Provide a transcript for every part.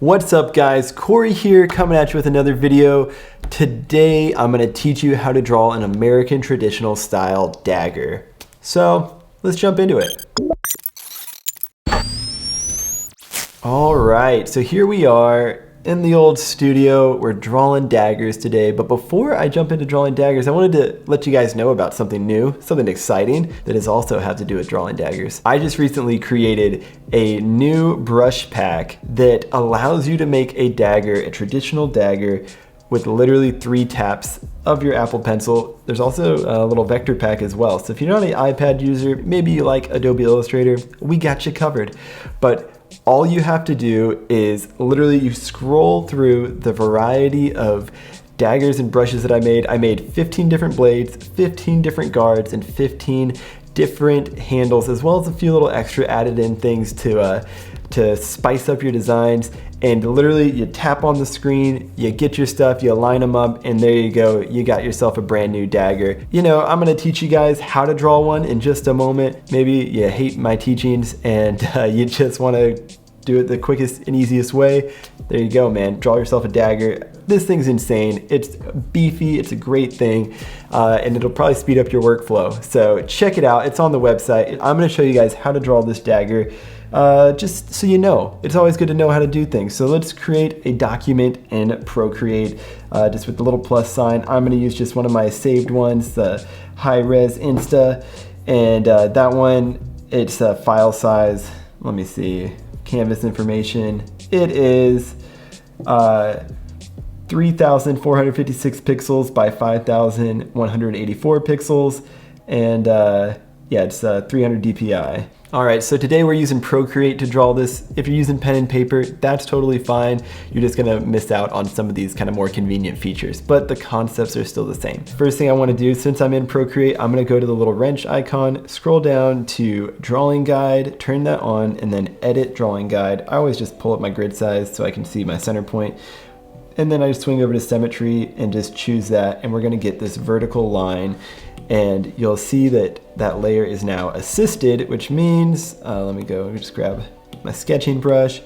What's up guys, Cory here coming at you with another video. Today I'm going to teach you how to draw an American traditional style dagger. So let's jump into it. Alright, so here we are in the old studio. We're drawing daggers today, but before I jump into drawing daggers, I wanted to let you guys know about something new, something exciting that has also had to do with drawing daggers. I just recently created a new brush pack that allows you to make a dagger, a traditional dagger, with literally 3 taps of your Apple Pencil. There's also a little vector pack as well. So if you're not an iPad user, maybe you like Adobe Illustrator, we got you covered. But all you have to do is literally you scroll through the variety of daggers and brushes that I made. I made 15 different blades, 15 different guards, and 15 different handles, as well as a few little extra added in things to spice up your designs. And literally you tap on the screen, you get your stuff, you line them up, and there you go, you got yourself a brand new dagger. You know, I'm gonna teach you guys how to draw one in just a moment. Maybe you hate my teachings and you just wanna do it the quickest and easiest way. There you go, man, draw yourself a dagger. This thing's insane, it's beefy, it's a great thing, and it'll probably speed up your workflow. So check it out, it's on the website. I'm gonna show you guys how to draw this dagger. Just so you know, it's always good to know how to do things. So let's create a document in Procreate, just with the little plus sign. I'm going to use just one of my saved ones, the high-res Insta, and that one, it's a file size, let me see, canvas information. It is 3,456 pixels by 5,184 pixels, and yeah, it's 300 dpi. Alright, so today we're using Procreate to draw this. If you're using pen and paper, that's totally fine. You're just gonna miss out on some of these kind of more convenient features, but the concepts are still the same. First thing I wanna do, since I'm in Procreate, I'm gonna go to the little wrench icon, scroll down to Drawing Guide, turn that on, and then Edit Drawing Guide. I always just pull up my grid size so I can see my center point. And then I just swing over to Symmetry and just choose that, and we're gonna get this vertical line. And you'll see that that layer is now assisted, which means, let me just grab my sketching brush.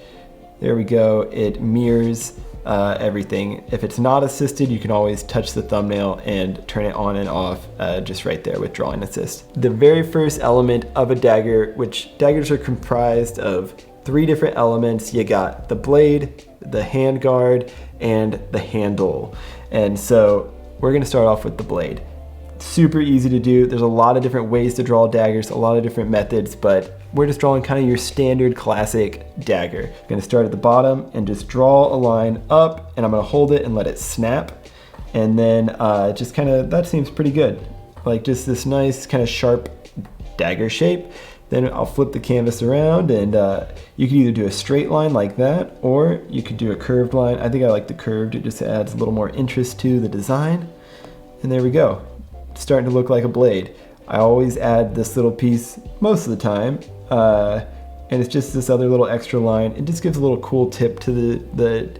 There we go, it mirrors everything. If it's not assisted, you can always touch the thumbnail and turn it on and off just right there with Drawing Assist. The very first element of a dagger, which daggers are comprised of 3 different elements. You got the blade, the hand guard, and the handle. And so we're gonna start off with the blade. Super easy to do. There's a lot of different ways to draw daggers, a lot of different methods, but we're just drawing kind of your standard classic dagger. I'm gonna start at the bottom and just draw a line up, and I'm gonna hold it and let it snap. And then just kind of, that seems pretty good. Like just this nice kind of sharp dagger shape. Then I'll flip the canvas around, and you could either do a straight line like that, or you could do a curved line. I think I like the curved, it just adds a little more interest to the design. And there we go. Starting to look like a blade. I always add this little piece most of the time, and it's just this other little extra line. It just gives a little cool tip to the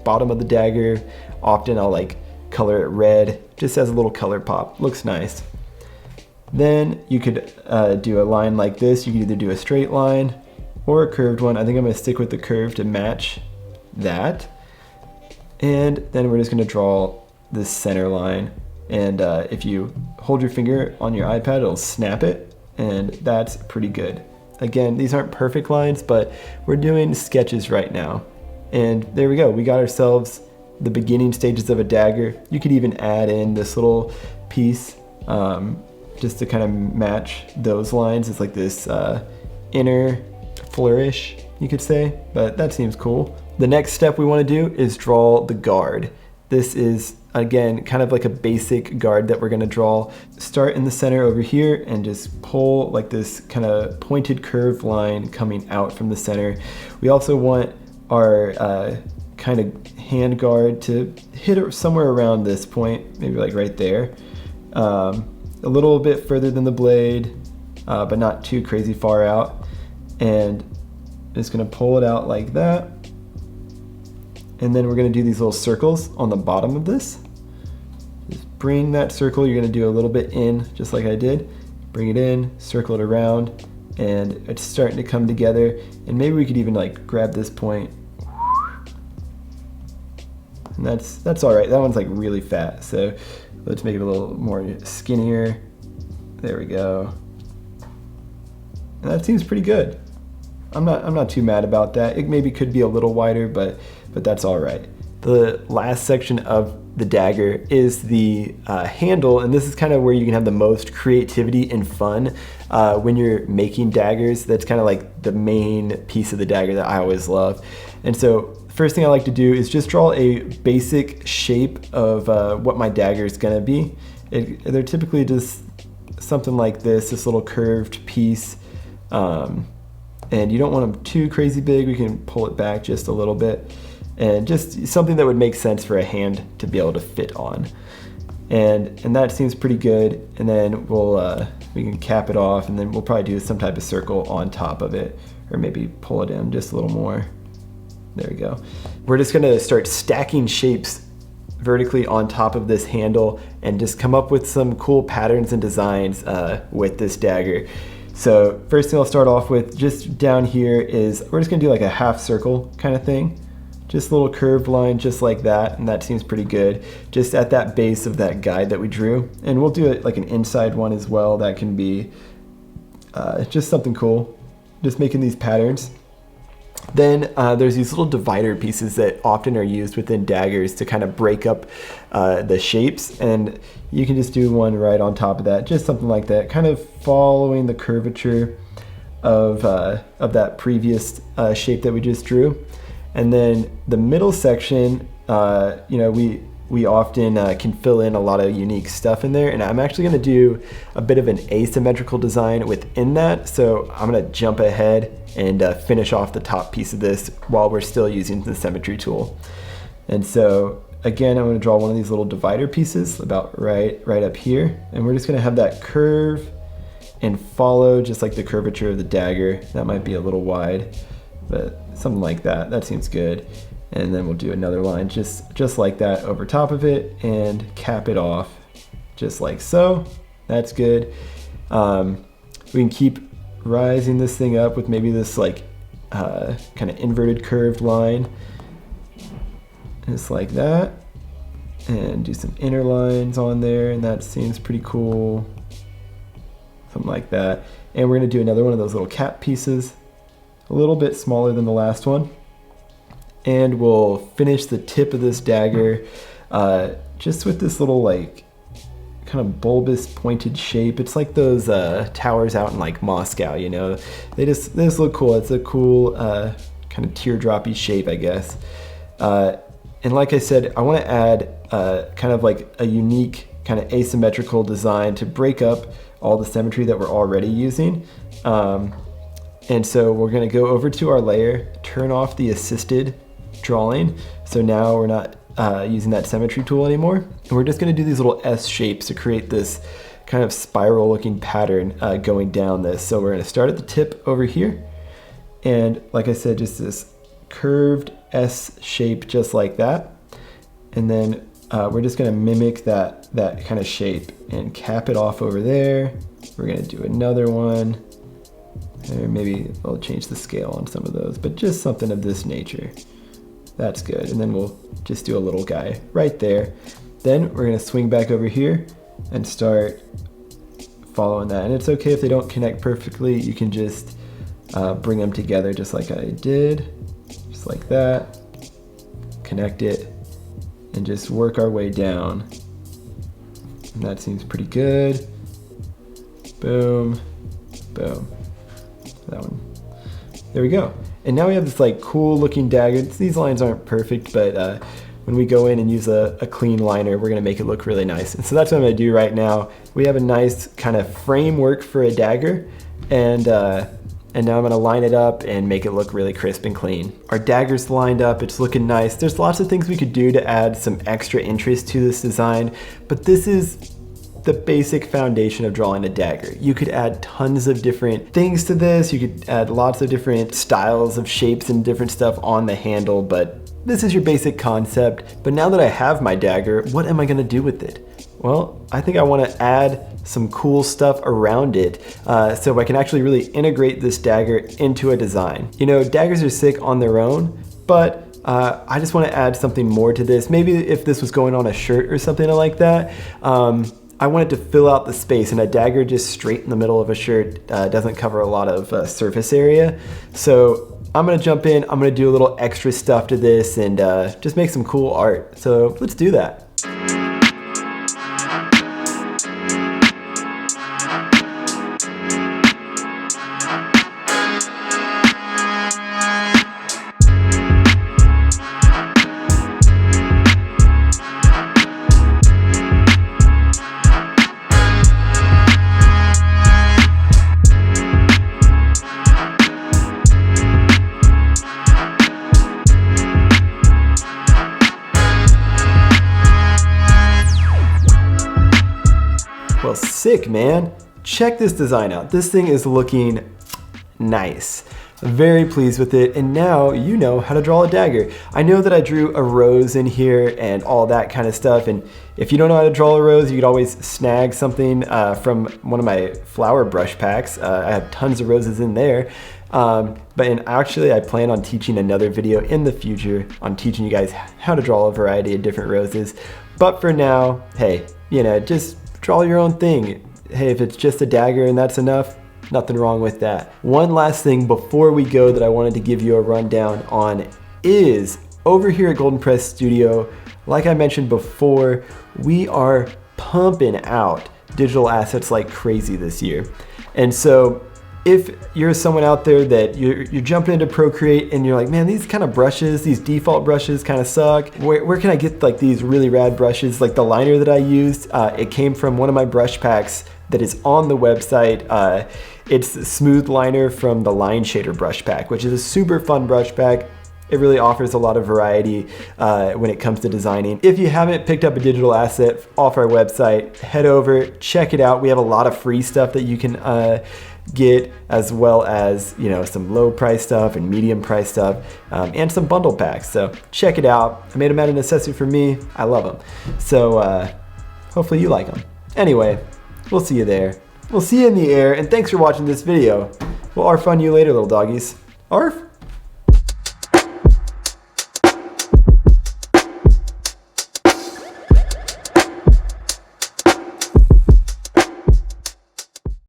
bottom of the dagger. Often I'll like color it red, just as a little color pop. Looks nice. Then you could do a line like this. You could either do a straight line or a curved one. I think I'm gonna stick with the curve to match that. And then we're just gonna draw this center line. And if you hold your finger on your iPad, it'll snap it, and that's pretty good. Again, these aren't perfect lines, but we're doing sketches right now. And there we go, we got ourselves the beginning stages of a dagger. You could even add in this little piece just to kind of match those lines. It's like this inner flourish, you could say, but that seems cool. The next step we want to do is draw the guard. This is, again, kind of like a basic guard that we're gonna draw. Start in the center over here and just pull like this kind of pointed curved line coming out from the center. We also want our kind of hand guard to hit it somewhere around this point, maybe like right there. A little bit further than the blade, but not too crazy far out. And just gonna pull it out like that. And then we're gonna do these little circles on the bottom of this. Just bring that circle, you're gonna do a little bit in, just like I did. Bring it in, circle it around, and it's starting to come together. And maybe we could even like grab this point And that's all right. That one's like really fat. So let's make it a little more skinnier. There we go. And that seems pretty good. I'm not too mad about that. It maybe could be a little wider, but that's all right. The last section of the dagger is the handle, and this is kind of where you can have the most creativity and fun when you're making daggers. That's kind of like the main piece of the dagger that I always love. And so first thing I like to do is just draw a basic shape of what my dagger is gonna be. They're typically just something like this little curved piece. And you don't want them too crazy big. We can pull it back just a little bit. And just something that would make sense for a hand to be able to fit on. And that seems pretty good. And then we can cap it off, and then we'll probably do some type of circle on top of it, or maybe pull it in just a little more. There we go. We're just gonna start stacking shapes vertically on top of this handle and just come up with some cool patterns and designs with this dagger. So first thing I'll start off with just down here is we're just gonna do like a half circle kind of thing. Just a little curved line just like that, and that seems pretty good. Just at that base of that guide that we drew. And we'll do it like an inside one as well. That can be just something cool. Just making these patterns. Then there's these little divider pieces that often are used within daggers to kind of break up the shapes, and you can just do one right on top of that, just something like that, kind of following the curvature of that previous shape that we just drew. And then the middle section, we often can fill in a lot of unique stuff in there, and I'm actually gonna do a bit of an asymmetrical design within that. So I'm gonna jump ahead and finish off the top piece of this while we're still using the symmetry tool. And so again, I'm gonna draw one of these little divider pieces about right up here, and we're just gonna have that curve and follow just like the curvature of the dagger. That might be a little wide, but something like that. That seems good. And then we'll do another line just like that over top of it and cap it off just like so. That's good. We can keep rising this thing up with maybe this like kind of inverted curved line, just like that, and do some inner lines on there, and that seems pretty cool. Something like that. And we're gonna do another one of those little cap pieces, a little bit smaller than the last one. And we'll finish the tip of this dagger just with this little like kind of bulbous pointed shape. It's like those towers out in like Moscow, you know. They just look cool. It's a cool kind of teardroppy shape, I guess. And like I said, I want to add kind of like a unique kind of asymmetrical design to break up all the symmetry that we're already using. And so we're going to go over to our layer, turn off the assisted drawing. So now we're not using that symmetry tool anymore. And we're just going to do these little S shapes to create this kind of spiral looking pattern going down this. So we're going to start at the tip over here. And like I said, just this curved S shape just like that. And then we're just going to mimic that kind of shape and cap it off over there. We're going to do another one. Or maybe I'll change the scale on some of those, but just something of this nature. That's good. And then we'll just do a little guy right there. Then we're going to swing back over here and start following that. And it's okay if they don't connect perfectly. You can just bring them together just like I did. Just like that. Connect it and just work our way down. And that seems pretty good. Boom, boom. That one. There we go. And now we have this like cool looking dagger. These lines aren't perfect, but when we go in and use a clean liner, we're gonna make it look really nice. And so that's what I'm gonna do right now. We have a nice kind of framework for a dagger, and now I'm gonna line it up and make it look really crisp and clean. Our dagger's lined up, it's looking nice. There's lots of things we could do to add some extra interest to this design, but this is the basic foundation of drawing a dagger. You could add tons of different things to this. You could add lots of different styles of shapes and different stuff on the handle, but this is your basic concept. But now that I have my dagger, what am I gonna do with it? Well, I think I wanna add some cool stuff around it so I can actually really integrate this dagger into a design. You know, daggers are sick on their own, but I just want to add something more to this. Maybe if this was going on a shirt or something like that, I wanted to fill out the space, and a dagger just straight in the middle of a shirt doesn't cover a lot of surface area. So I'm gonna jump in, I'm gonna do a little extra stuff to this and just make some cool art. So let's do that. Well, sick, man. Check this design out. This thing is looking nice. Very pleased with it, and now you know how to draw a dagger. I know that I drew a rose in here and all that kind of stuff, and if you don't know how to draw a rose, you could always snag something from one of my flower brush packs. I have tons of roses in there. Actually, I plan on teaching another video in the future on teaching you guys how to draw a variety of different roses. But for now, hey, you know, just draw your own thing. Hey, if it's just a dagger and that's enough, nothing wrong with that. One last thing before we go that I wanted to give you a rundown on is over here at Golden Press Studio, like I mentioned before, we are pumping out digital assets like crazy this year. And so if you're someone out there that you're jumping into Procreate and you're like, man, these kind of brushes, these default brushes kind of suck. Where can I get like these really rad brushes? Like the liner that I used, it came from one of my brush packs that is on the website. It's the smooth liner from the Line Shader brush pack, which is a super fun brush pack. It really offers a lot of variety when it comes to designing. If you haven't picked up a digital asset off our website, head over, check it out. We have a lot of free stuff that you can get, as well as, you know, some low price stuff and medium price stuff, and some bundle packs. So check it out. I made them out of necessity for me. I love them. So hopefully you like them. Anyway, we'll see you there. We'll see you in the air, and thanks for watching this video. We'll arf on you later, little doggies. Arf!